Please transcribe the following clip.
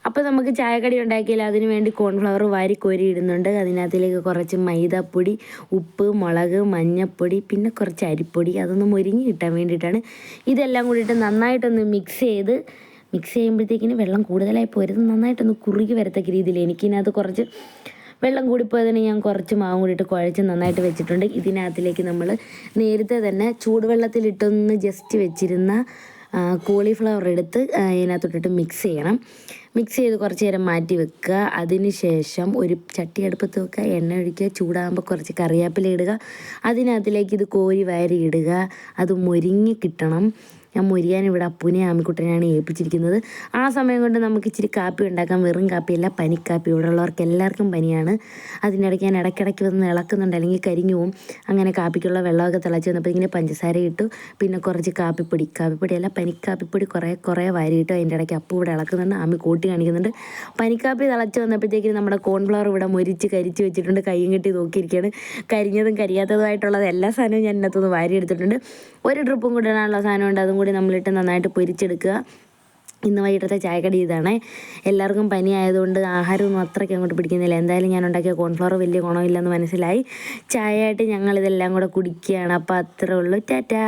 അപ്പോൾ നമുക്ക് ചായക്കടി ഉണ്ടാക്കിയാൽ അതിന് വേണ്ടി കോൺഫ്ലവർ വാരി കോരി ഇടുന്നുണ്ട്. അതിനകത്തിലേക്ക് കുറച്ച് മൈദാപ്പൊടി, ഉപ്പ്, മുളക്, മഞ്ഞൾപ്പൊടി, പിന്നെ കുറച്ച് അരിപ്പൊടി, അതൊന്ന് മൊരിഞ്ഞ് കിട്ടാൻ വേണ്ടിയിട്ടാണ്. ഇതെല്ലാം കൂടിയിട്ട് നന്നായിട്ടൊന്ന് മിക്സ് ചെയ്യുമ്പോഴത്തേക്കിന് വെള്ളം കൂടുതലായി പോരുത്, നന്നായിട്ടൊന്ന് കുറുകി വരത്തക്ക രീതിയിൽ. എനിക്കിതിനകത്ത് കുറച്ച് വെള്ളം കൂടിപ്പോയതിന് ഞാൻ കുറച്ച് മാവും കൂടിയിട്ട് കുഴച്ച് നന്നായിട്ട് വെച്ചിട്ടുണ്ട്. ഇതിനകത്തിലേക്ക് നമ്മൾ നേരത്തെ തന്നെ ചൂടുവെള്ളത്തിലിട്ടൊന്ന് ജസ്റ്റ് വെച്ചിരുന്ന കോളിഫ്ലവർ എടുത്ത് ഇതിനകത്തോട്ടിട്ട് മിക്സ് ചെയ്യണം. മിക്സ് ചെയ്ത് കുറച്ച് നേരം മാറ്റി വെക്കുക. അതിന് ശേഷം ഒരു ചട്ടി അടുപ്പത്ത് വെക്കുക, എണ്ണ ഒഴിക്കുക, ചൂടാകുമ്പോൾ കുറച്ച് കറിവേപ്പില ഇടുക. അതിനകത്തിലേക്ക് ഇത് കോരി വാരി ഇടുക. അത് മൊരിഞ്ഞ് കിട്ടണം. ഞാൻ മൊരിയാൻ ഇവിടെ അപ്പൂനെ ആമിക്കുട്ടനെയാണ് ഏൽപ്പിച്ചിരിക്കുന്നത്. ആ സമയം കൊണ്ട് നമുക്ക് ഇച്ചിരി കാപ്പി ഉണ്ടാക്കാം. വെറും കാപ്പിയല്ല, പനിക്കാപ്പി. ഇവിടെ ഉള്ളവർക്ക് എല്ലാവർക്കും പനിയാണ്. അതിനിടയ്ക്ക് ഞാൻ ഇടയ്ക്കിടയ്ക്ക് വന്ന് ഇളക്കുന്നുണ്ട്, അല്ലെങ്കിൽ കരിഞ്ഞു പോവും. അങ്ങനെ കാപ്പിക്കുള്ള വെള്ളമൊക്കെ തിളച്ച് വന്നപ്പോൾ ഇങ്ങനെ പഞ്ചസാര ഇട്ടു, പിന്നെ കുറച്ച് കാപ്പിപ്പൊടിയല്ല പനിക്കാപ്പിപ്പൊടി കുറേ വാരി ഇട്ടു. അതിൻ്റെ ഇടയ്ക്ക് അപ്പൂ ഇവിടെ ഇളക്കുന്നുണ്ട്, ആമി കൂട്ടി കാണിക്കുന്നുണ്ട്. പനിക്കാപ്പി തിളച്ച് വന്നപ്പോഴത്തേക്കും നമ്മുടെ കോൺഫ്ലവർ ഇവിടെ കരിച്ച് വെച്ചിട്ടുണ്ട്. കയ്യും കെട്ടി നോക്കിയിരിക്കുകയാണ്. കരിഞ്ഞതും കരിയാത്തതുമായിട്ടുള്ളത് എല്ലാ സാധനവും ഞാൻ ഇതിനകത്തുനിന്ന് വാരി എടുത്തിട്ടുണ്ട്. ഒരു ട്രിപ്പും കൂടെ ഇടാനുള്ള സാധനമുണ്ട്, അതും കൂടി നമ്മളിട്ട് നന്നായിട്ട് പൊരിച്ചെടുക്കുക. ഇന്ന് വൈകിട്ടത്തെ ചായക്കടി ഇതാണ്. എല്ലാവർക്കും പനി ആയതുകൊണ്ട് ആഹാരമൊന്നും അത്രയ്ക്ക് അങ്ങോട്ട് പിടിക്കുന്നില്ല. എന്തായാലും ഞാൻ ഉണ്ടാക്കിയ കോൺഫ്ലവർ വലിയ ഗുണമില്ലെന്ന് മനസ്സിലായി. ചായയായിട്ട് ഞങ്ങളിതെല്ലാം കൂടെ കുടിക്കുകയാണ്. അപ്പോൾ അത്രേ ഉള്ളൂ. ടാറ്റാ.